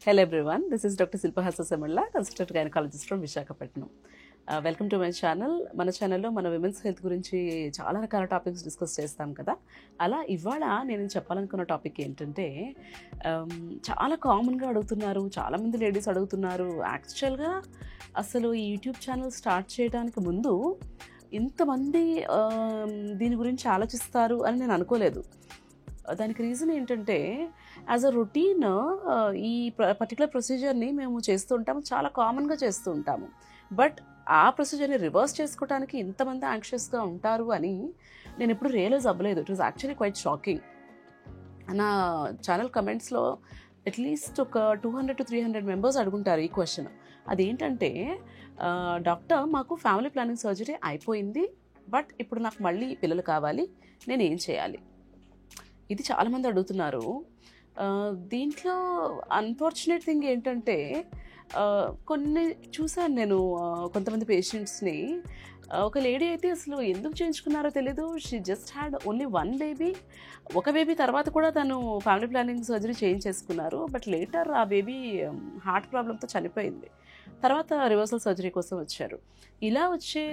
Hello everyone, this is Dr. Silpa Hasasamalla, consultant gynecologist from Visakhapatnam. Welcome to my channel. మన ఛానల్లో మన women's health గురించి చాలా రకాల టాపిక్స్ డిస్కస్ చేస్తాం కదా. అలా ఇవాళ నేను చెప్పాలనుకున్న టాపిక్ ఏంటంటే, చాలా కామన్గా అడుగుతున్నారు, చాలామంది లేడీస్ అడుగుతున్నారు. యాక్చువల్గా అసలు ఈ యూట్యూబ్ ఛానల్ స్టార్ట్ చేయడానికి ముందు ఇంతమంది దీని గురించి ఆలోచిస్తారు అని నేను అనుకోలేదు. దానికి రీజన్ ఏంటంటే, యాజ్ అ రొటీన్ ఈ పర్టికులర్ ప్రొసీజర్ని మేము చేస్తూ ఉంటాము, చాలా కామన్గా చేస్తూ ఉంటాము. బట్ ఆ ప్రొసీజర్ని రివర్స్ చేసుకోవడానికి ఇంతమంది యాంగ్షియస్గా ఉంటారు అని నేను ఎప్పుడు రియలైజ్ అవ్వలేదు. It was actually quite shocking. నా ఛానల్ కమెంట్స్లో అట్లీస్ట్ ఒక 200 to 300 మెంబర్స్ అడుగుంటారు ఈ క్వశ్చన్. అదేంటంటే, డాక్టర్ మాకు ఫ్యామిలీ ప్లానింగ్ సర్జరీ అయిపోయింది, బట్ ఇప్పుడు నాకు మళ్ళీ పిల్లలు కావాలి, నేను ఏం చేయాలి? ఇది చాలామంది అడుగుతున్నారు. దీంట్లో అన్ఫార్చునేట్ థింగ్ ఏంటంటే, కొన్ని చూసాను నేను కొంతమంది పేషెంట్స్ని. ఒక లేడీ అయితే అసలు ఎందుకు చేయించుకున్నారో తెలీదు. She just had only 1 baby. ఒక బేబీ తర్వాత కూడా తను ఫ్యామిలీ ప్లానింగ్ సర్జరీ చేయించేసుకున్నారు. బట్ లేటర్ ఆ బేబీ హార్ట్ ప్రాబ్లంతో చనిపోయింది. తర్వాత రివర్సల్ సర్జరీ కోసం వచ్చారు. ఇలా వచ్చే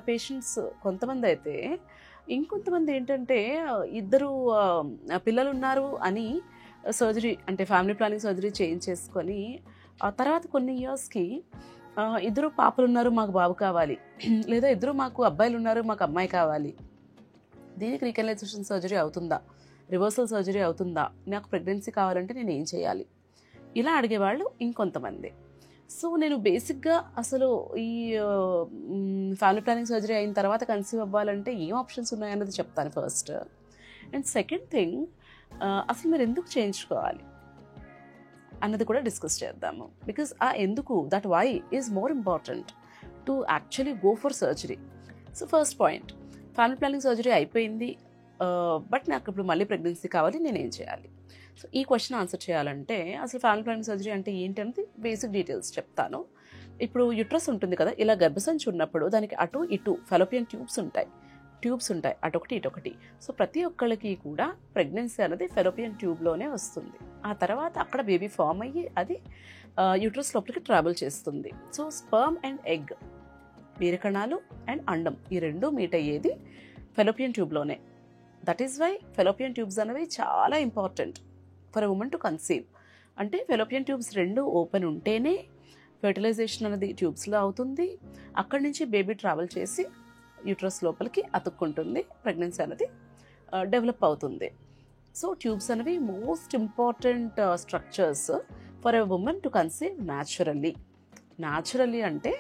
పేషెంట్స్ కొంతమంది అయితే, ఇంకొంతమంది ఏంటంటే, ఇద్దరు పిల్లలు ఉన్నారు అని సర్జరీ అంటే ఫ్యామిలీ ప్లానింగ్ సర్జరీ చేయించేసుకొని ఆ తర్వాత కొన్ని ఇయర్స్కి ఇద్దరు పాపలు ఉన్నారు, మాకు బాబు కావాలి, లేదా ఇద్దరు మాకు అబ్బాయిలు ఉన్నారు, మాకు అమ్మాయి కావాలి, దీనికి రీకనలైజేషన్ సర్జరీ అవుతుందా, రివర్సల్ సర్జరీ అవుతుందా, నాకు ప్రెగ్నెన్సీ కావాలంటే నేను ఏం చేయాలి, ఇలా అడిగేవాళ్ళు ఇంకొంతమంది. సో నేను బేసిక్గా అసలు ఈ ఫ్యామిలీ ప్లానింగ్ సర్జరీ అయిన తర్వాత కన్సీవ్ అవ్వాలంటే ఏం ఆప్షన్స్ ఉన్నాయన్నది చెప్తాను ఫస్ట్. అండ్ సెకండ్ థింగ్, అసలు మీరు ఎందుకు చేయించుకోవాలి అన్నది కూడా డిస్కస్ చేద్దాము. బికాస్ ఆ ఎందుకు, that why is more important to actually go for surgery. So first point, family planning surgery అయిపోయింది, బట్ నాకు ఇప్పుడు మళ్ళీ ప్రెగ్నెన్సీ కావాలి, నేను ఏం చేయాలి? సో ఈ క్వశ్చన్ ఆన్సర్ చేయాలంటే, అసలు ఫ్యామిలీ ప్లానింగ్ సర్జరీ అంటే ఏంటి అనేది బేసిక్ డీటెయిల్స్ చెప్తాను. ఇప్పుడు యుట్రస్ ఉంటుంది కదా, ఇలా గర్భసంచి ఉన్నప్పుడు దానికి అటు ఇటు ఫెలోపియన్ ట్యూబ్స్ ఉంటాయి, అటొకటి ఇటొకటి. సో ప్రతి ఒక్కళ్ళకి కూడా ప్రెగ్నెన్సీ అనేది ఫెలోపియన్ ట్యూబ్లోనే వస్తుంది. ఆ తర్వాత అక్కడ బేబీ ఫామ్ అయ్యి అది యూట్రస్ లోపలికి ట్రావెల్ చేస్తుంది. సో స్పర్మ్ అండ్ ఎగ్, వీరకణాలు అండ్ అండం, ఈ రెండు మీట్ అయ్యేది ఫెలోపియన్ ట్యూబ్లోనే. That is why fallopian tubes అనేవి చాలా important for a women to conceive. అంటే ఫెలోపియన్ ట్యూబ్స్ రెండు ఓపెన్ ఉంటేనే ఫెర్టిలైజేషన్ అనేది ట్యూబ్స్లో అవుతుంది. అక్కడి నుంచి బేబీ ట్రావెల్ చేసి యూట్రస్ లోపలికి అతుక్కుంటుంది, ప్రెగ్నెన్సీ అనేది డెవలప్ అవుతుంది. సో ట్యూబ్స్ అనేవి most important structures for a women to conceive naturally అంటే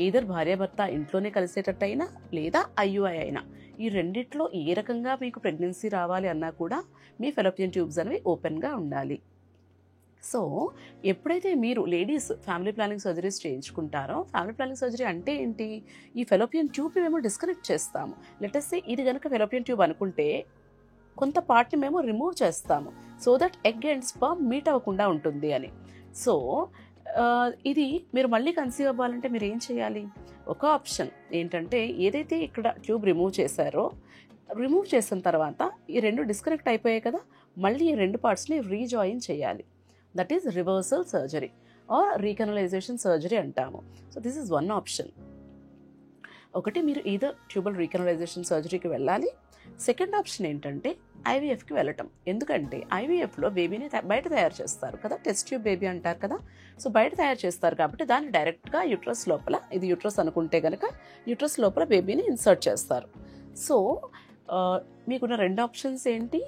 ఈదర్ భార్యాభర్త ఇంట్లోనే కలిసేటట్టయినా లేదా ఐయుఐ అయినా, ఈ రెండిట్లో ఏ రకంగా మీకు ప్రెగ్నెన్సీ రావాలి అన్నా కూడా మీ ఫెలోపియన్ ట్యూబ్స్ అనేవి ఓపెన్గా ఉండాలి. సో ఎప్పుడైతే మీరు లేడీస్ ఫ్యామిలీ ప్లానింగ్ సర్జరీస్ చేయించుకుంటారో, ఫ్యామిలీ ప్లానింగ్ సర్జరీ అంటే ఏంటి, ఈ ఫెలోపియన్ ట్యూబ్ని మేము డిస్కనెక్ట్ చేస్తాము. లెట్ us say ఇది కనుక ఫెలోపియన్ ట్యూబ్ అనుకుంటే కొంత పార్ట్ని మేము రిమూవ్ చేస్తాము, so that egg and sperm meet అవ్వకుండా ఉంటుంది అని. సో ఇది మీరు మళ్ళీ కన్సీవ్ అవ్వాలంటే మీరు ఏం చేయాలి? ఒక ఆప్షన్ ఏంటంటే, ఏదైతే ఇక్కడ ట్యూబ్ రిమూవ్ చేసిన తర్వాత ఈ రెండు డిస్కనెక్ట్ అయిపోయాయి కదా, మళ్ళీ ఈ రెండు పార్ట్స్ని రీజాయిన్ చేయాలి. That is reversal surgery or recanalization surgery అంటాము. So this is one option. ఒకటి, మీరు ఈదర్ ట్యూబల్ రీకనలైజేషన్ సర్జరీకి వెళ్ళాలి. సెకండ్ ఆప్షన్ ఏంటంటే ఐవీఎఫ్కి వెళ్ళటం. ఎందుకంటే ఐవీఎఫ్లో బేబీని బయట తయారు చేస్తారు కదా, టెస్ట్ ట్యూబ్ బేబీ అంటారు కదా. సో బయట తయారు చేస్తారు కాబట్టి దాన్ని డైరెక్ట్గా యూట్రస్ లోపల, ఇది యూట్రస్ అనుకుంటే కనుక యూట్రస్ లోపల బేబీని ఇన్సర్ట్ చేస్తారు. సో మీకున్న రెండు ఆప్షన్స్ ఏంటి?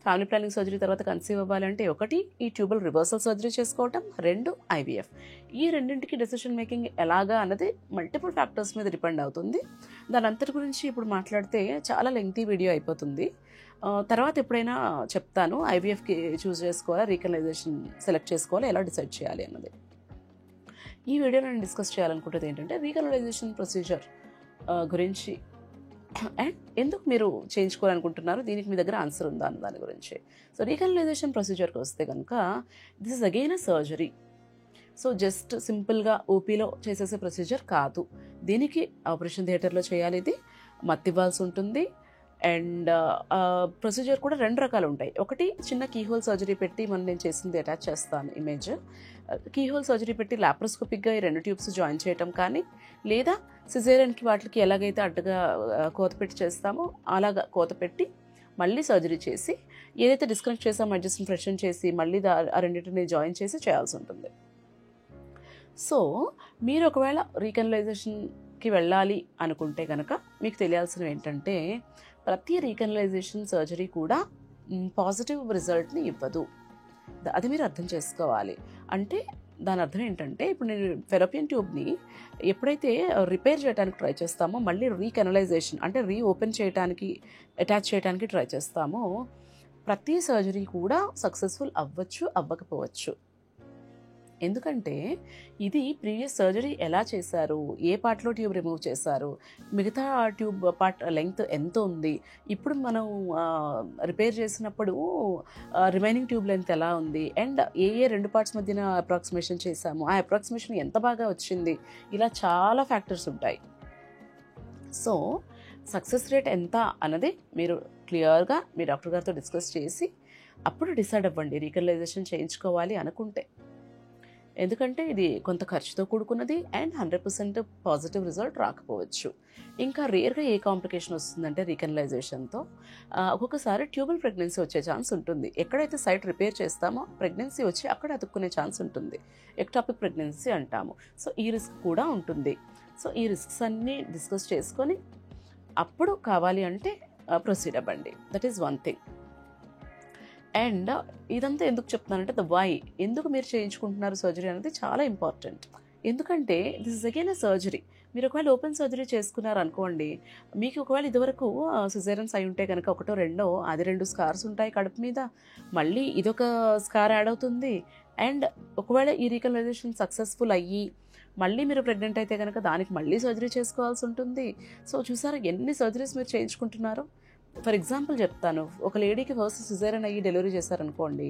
ఫ్యామిలీ ప్లానింగ్ సర్జరీ తర్వాత కన్సీవ్ అవ్వాలంటే ఒకటి ఈ ట్యూబల్ రివర్సల్ సర్జరీ చేసుకోవటం, రెండు ఐవీఎఫ్. ఈ రెండింటికి డెసిషన్ మేకింగ్ ఎలాగా అన్నది మల్టిపుల్ ఫ్యాక్టర్స్ మీద డిపెండ్ అవుతుంది. దాని అంతటి గురించి ఇప్పుడు మాట్లాడితే చాలా లెంగ్తీ వీడియో అయిపోతుంది. తర్వాత ఎప్పుడైనా చెప్తాను ఐవీఎఫ్కి చూస్ చేసుకోవాలా, రీకనలైజేషన్ సెలెక్ట్ చేసుకోవాలా, ఎలా డిసైడ్ చేయాలి అన్నది. ఈ వీడియోలో నేను డిస్కస్ చేయాలనుకుంటుంది ఏంటంటే, రీకనలైజేషన్ ప్రొసీజర్ గురించి అండ్ ఎందుకు మీరు చేయించుకోవాలనుకుంటున్నారు, దీనికి మీ దగ్గర ఆన్సర్ ఉందా అన్న దాని గురించి. సో రీకనలైజేషన్ ప్రొసీజర్కి వస్తే కనుక, this is again a surgery. So just సింపుల్గా ఓపీలో చేసేసే ప్రొసీజర్ కాదు, దీనికి ఆపరేషన్ థియేటర్లో చేయాలి. ఇది మత్తివ్వాల్సి ఉంటుంది అండ్ ప్రొసీజర్ కూడా 2 రకాలు ఉంటాయి. ఒకటి చిన్న కీహోల్ సర్జరీ పెట్టి నేను చేసింది అటాచ్ చేస్తాను ఇమేజ్. కీహోల్ సర్జరీ పెట్టి లాప్రోస్కోపిక్గా ఈ 2 ట్యూబ్స్ జాయిన్ చేయటం కానీ, లేదా సిజేరియన్కి వాటికి ఎలాగైతే అడ్డగా కోత పెట్టి చేస్తామో అలాగా కోత పెట్టి మళ్ళీ సర్జరీ చేసి ఏదైతే డిస్కనెక్ట్ చేసామో అడ్జస్ట్ని ఫ్రెషన్ చేసి మళ్ళీ ఆ రెండింటిని జాయిన్ చేసి చేయాల్సి ఉంటుంది. సో మీరు ఒకవేళ రీకనలైజేషన్కి వెళ్ళాలి అనుకుంటే కనుక మీకు తెలియాల్సినవి ఏంటంటే, ప్రతి రీకనలైజేషన్ సర్జరీ కూడా పాజిటివ్ రిజల్ట్ని ఇవ్వదు. అది మీరు అర్థం చేసుకోవాలి. అంటే దాని అర్థం ఏంటంటే, ఇప్పుడు నేను ఫెలోపియన్ ట్యూబ్ని ఎప్పుడైతే రిపేర్ చేయడానికి ట్రై చేస్తామో మళ్ళీ రీకనలైజేషన్ అంటే రీఓపెన్ చేయడానికి అటాచ్ చేయడానికి ట్రై చేస్తామో ప్రతి సర్జరీ కూడా సక్సెస్ఫుల్ అవ్వచ్చు, అవ్వకపోవచ్చు. ఎందుకంటే ఇది ప్రీవియస్ సర్జరీ ఎలా చేశారు, ఏ పార్ట్లో ట్యూబ్ రిమూవ్ చేశారు, మిగతా ట్యూబ్ పార్ట్ లెంగ్త్ ఎంత ఉంది, ఇప్పుడు మనం రిపేర్ చేసినప్పుడు రిమైనింగ్ ట్యూబ్ లెంగ్త్ ఎలా ఉంది, అండ్ ఏ 2 పార్ట్స్ మధ్యన అప్రాక్సిమేషన్ చేశాము, ఆ అప్రాక్సిమేషన్ ఎంత బాగా వచ్చింది, ఇలా చాలా ఫ్యాక్టర్స్ ఉంటాయి. సో సక్సెస్ రేట్ ఎంత అన్నది మీరు క్లియర్గా మీ డాక్టర్ గారితో డిస్కస్ చేసి అప్పుడు డిసైడ్ అవ్వండి రీకనలైజేషన్ చేయించుకోవాలి అనుకుంటే. ఎందుకంటే ఇది కొంత ఖర్చుతో కూడుకున్నది అండ్ 100% పాజిటివ్ రిజల్ట్ రాకపోవచ్చు. ఇంకా రేర్గా ఏ కాంప్లికేషన్ వస్తుందంటే రీకనలైజేషన్తో ఒక్కొక్కసారి ట్యూబల్ ప్రెగ్నెన్సీ వచ్చే ఛాన్స్ ఉంటుంది. ఎక్కడైతే సైట్ రిపేర్ చేస్తామో ప్రెగ్నెన్సీ వచ్చి అక్కడ అతుక్కునే ఛాన్స్ ఉంటుంది. ఎక్టాపిక్ ప్రెగ్నెన్సీ అంటాము. సో ఈ రిస్క్ కూడా ఉంటుంది. సో ఈ రిస్క్స్ అన్నీ డిస్కస్ చేసుకొని అప్పుడు కావాలి అంటే ప్రొసీడ్ అవ్వండి. That is one thing. And ఇదంతా ఎందుకు చెప్తున్నానంటే ద వై, ఎందుకు మీరు చేయించుకుంటున్నారు సర్జరీ అనేది చాలా ఇంపార్టెంట్. ఎందుకంటే this is again a surgery. మీరు ఒకవేళ ఓపెన్ సర్జరీ చేసుకున్నారు అనుకోండి, మీకు ఒకవేళ ఇదివరకు సిజేరియన్స్ అయి ఉంటే కనుక 1 2 అది 2 స్కార్స్ ఉంటాయి కడుపు మీద, మళ్ళీ ఇదొక స్కార్ యాడ్ అవుతుంది. అండ్ ఒకవేళ ఈ రీకనలైజేషన్ సక్సెస్ఫుల్ అయ్యి మళ్ళీ మీరు ప్రెగ్నెంట్ అయితే కనుక దానికి మళ్ళీ సర్జరీ చేసుకోవాల్సి ఉంటుంది. సో చూసారా ఎన్ని సర్జరీస్ మీరు చేయించుకుంటున్నారు. ఫర్ ఎగ్జాంపుల్ చెప్తాను, ఒక లేడీకి ఫస్ట్ సిజేరియన్ అయ్యి డెలివరీ చేశారనుకోండి,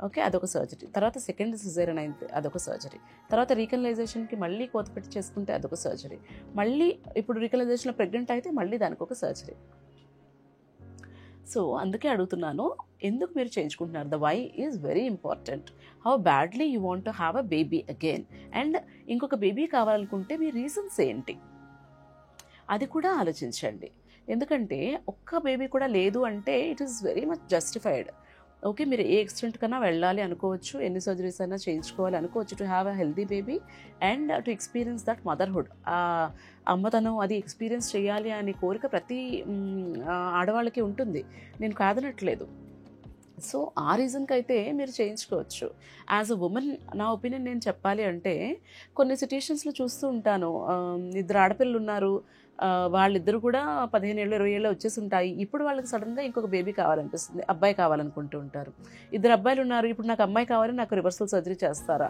ఓకే, అదొక సర్జరీ. తర్వాత సెకండ్ సిజేరియన్ అయితే అదొక సర్జరీ. తర్వాత రీకనలైజేషన్కి మళ్ళీ కోత పెట్టి చేసుకుంటే అదొక సర్జరీ. మళ్ళీ ఇప్పుడు రీకనలైజేషన్లో ప్రెగ్నెంట్ అయితే మళ్ళీ దానికి ఒక సర్జరీ. సో అందుకే అడుగుతున్నాను, ఎందుకు మీరు చేయించుకుంటున్నారు. The why is very important. How badly you want to have a baby again, and ఇంకొక బేబీ కావాలనుకుంటే మీ రీజన్స్ ఏంటి అది కూడా ఆలోచించండి. ఎందుకంటే ఒక్క బేబీ కూడా లేదు అంటే it is very much justified. Okay, మీరు ఏ ఎక్స్టెంట్ కన్నా వెళ్ళాలి అనుకోవచ్చు, ఎన్ని సర్జరీస్ అయినా చేయించుకోవాలి అనుకోవచ్చు to have a healthy baby and to experience that motherhood. అమ్మతనం అది ఎక్స్పీరియన్స్ చేయాలి అనే కోరిక ప్రతి ఆడవాళ్ళకి ఉంటుంది, నేను కాదనట్లేదు. సో ఆ రీజన్కి అయితే మీరు చేయించుకోవచ్చు. యాజ్ అ ఉమెన్ నా ఒపీనియన్ నేను చెప్పాలి అంటే, కొన్ని సిట్యుయేషన్స్లో చూస్తూ ఉంటాను, 2 ఆడపిల్లలు ఉన్నారు, వాళ్ళిద్దరు కూడా 15 ఏళ్ళు 20 ఏళ్ళు వచ్చేసి ఉంటాయి. ఇప్పుడు వాళ్ళకి సడన్గా ఇంకొక బేబీ కావాలనిపిస్తుంది, అబ్బాయి కావాలనుకుంటూ ఉంటారు. 2 అబ్బాయిలు ఉన్నారు, ఇప్పుడు నాకు అమ్మాయి కావాలి, నాకు రివర్సల్ సర్జరీ చేస్తారా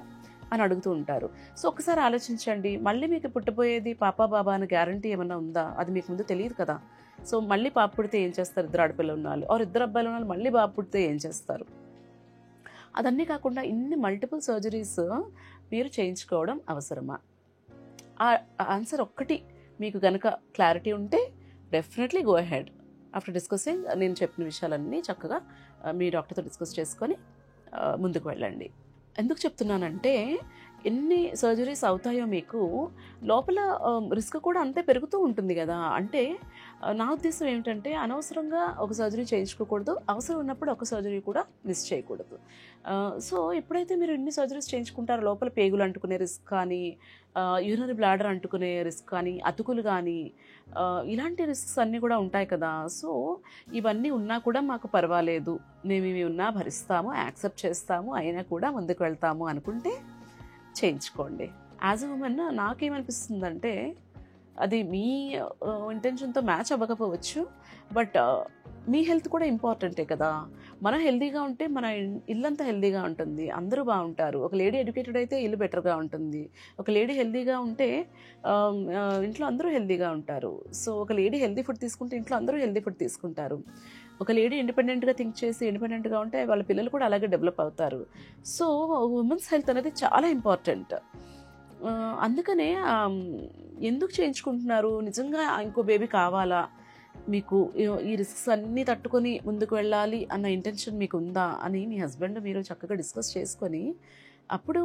అని అడుగుతూ ఉంటారు. సో ఒకసారి ఆలోచించండి, మళ్ళీ మీకు పుట్టబోయేది పాపా బాబా అని గ్యారంటీ ఏమన్నా ఉందా, అది మీకు ముందు తెలియదు కదా. సో మళ్ళీ పాప పుడితే ఏం చేస్తారు, 2 ఆడపిల్లలు ఉన్నారు, 2 అబ్బాయిలు ఉన్నారు, మళ్ళీ బాబు పుడితే ఏం చేస్తారు. అదన్నీ కాకుండా ఇన్ని మల్టిపుల్ సర్జరీస్ మీరు చేయించుకోవడం అవసరమా? ఆ ఆన్సర్ ఒక్కటి మీకు కనుక క్లారిటీ ఉంటే definitely go ahead. After discussing నేను చెప్పిన విషయాలన్నీ చక్కగా మీ డాక్టర్తో డిస్కస్ చేసుకొని ముందుకు వెళ్ళండి. ఎందుకు చెప్తున్నానంటే, ఎన్ని సర్జరీస్ అవుతాయో మీకు లోపల రిస్క్ కూడా అంతే పెరుగుతూ ఉంటుంది కదా. అంటే నా ఉద్దేశం ఏమిటంటే, అనవసరంగా ఒక సర్జరీ చేయించుకోకూడదు, అవసరం ఉన్నప్పుడు ఒక సర్జరీ కూడా మిస్ చేయకూడదు. సో ఎప్పుడైతే మీరు ఇన్ని సర్జరీస్ చేయించుకుంటారో లోపల పేగులు అంటుకునే రిస్క్ కానీ, యూరినరీ బ్లాడర్ అంటుకునే రిస్క్ కానీ, అతుకులు కానీ, ఇలాంటి రిస్క్స్ అన్నీ కూడా ఉంటాయి కదా. సో ఇవన్నీ ఉన్నా కూడా మాకు పర్వాలేదు, మేము ఇవి ఉన్నా భరిస్తాము, యాక్సెప్ట్ చేస్తాము, అయినా కూడా ముందుకు వెళ్తాము అనుకుంటే చేయించుకోండి. యాజ్ అ ఉమెన్ నాకేమనిపిస్తుందంటే, అది మీ ఇంటెన్షన్తో మ్యాచ్ అవ్వకపోవచ్చు, బట్ మీ హెల్త్ కూడా ఇంపార్టెంటే కదా. మనం హెల్తీగా ఉంటే మన ఇల్లంతా హెల్తీగా ఉంటుంది, అందరూ బాగుంటారు. ఒక లేడీ ఎడ్యుకేటెడ్ అయితే ఇల్లు బెటర్గా ఉంటుంది, ఒక లేడీ హెల్తీగా ఉంటే ఇంట్లో అందరూ హెల్తీగా ఉంటారు. సో ఒక లేడీ హెల్తీ ఫుడ్ తీసుకుంటే ఇంట్లో అందరూ హెల్తీ ఫుడ్ తీసుకుంటారు. ఒక లేడీ ఇండిపెండెంట్గా థింక్ చేసి ఇండిపెండెంట్గా ఉంటే వాళ్ళ పిల్లలు కూడా అలాగే డెవలప్ అవుతారు. సో ఉమెన్స్ హెల్త్ అనేది చాలా ఇంపార్టెంట్. అందుకనే ఎందుకు చేయించుకుంటున్నారు, నిజంగా ఇంకో బేబీ కావాలా, మీకు ఈ రిస్క్స్ అన్నీ తట్టుకొని ముందుకు వెళ్ళాలి అన్న ఇంటెన్షన్ మీకు ఉందా అని మీ హస్బెండ్ మీరు చక్కగా డిస్కస్ చేసుకొని అప్పుడు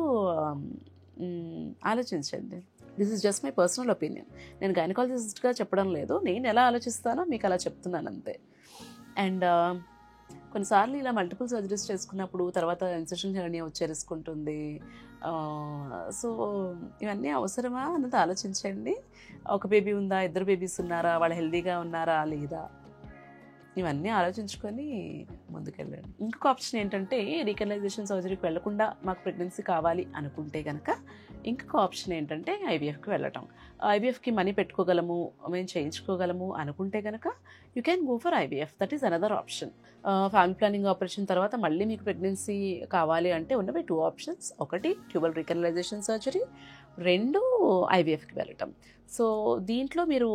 ఆలోచించండి. This is just my personal opinion. నేను గైనకాలజిస్ట్గా చెప్పడం లేదు, నేను ఎలా ఆలోచిస్తానో మీకు అలా చెప్తున్నాను అంతే. అండ్ కొన్నిసార్లు ఇలా మల్టిపుల్ సర్జరీస్ చేసుకున్నప్పుడు తర్వాత ఇన్సెషన్ హెర్నియా వచ్చే రిస్క్ ఉంటుంది. సో ఇవన్నీ అవసరమా అన్నది ఆలోచించండి. ఒక బేబీ ఉందా, 2 బేబీస్ ఉన్నారా, వాళ్ళు హెల్తీగా ఉన్నారా లేదా, ఇవన్నీ ఆలోచించుకొని ముందుకెళ్ళండి. ఇంకొక ఆప్షన్ ఏంటంటే రీకనలైజేషన్ సర్జరీకి వెళ్లకుండా మాకు ప్రెగ్నెన్సీ కావాలి అనుకుంటే కనుక ఇంకొక ఆప్షన్ ఏంటంటే ఐవీఎఫ్కి వెళ్ళటం. ఐవీఎఫ్కి మనీ పెట్టుకోగలము, మేము చేయించుకోగలము అనుకుంటే కనుక you can go for IVF. That is another option. Family planning operation తర్వాత మళ్ళీ మీకు ప్రెగ్నెన్సీ కావాలి అంటే ఉన్నవి 2 ఆప్షన్స్. ఒకటి ట్యూబల్ రీకనలైజేషన్ సర్జరీ, 2 ఐవీఎఫ్కి వెళ్ళటం. సో దీంట్లో మీరు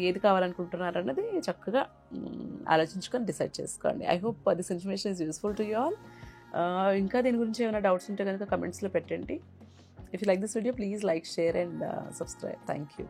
ఏది కావాలనుకుంటున్నారు అన్నది చక్కగా ఆలోచించుకొని డిసైడ్ చేసుకోండి. I hope this information is useful to you all. ఇంకా దీని గురించి ఏమైనా డౌట్స్ ఉంటే కనుక కమెంట్స్లో పెట్టండి. If you like this video please like, share and subscribe. Thank you.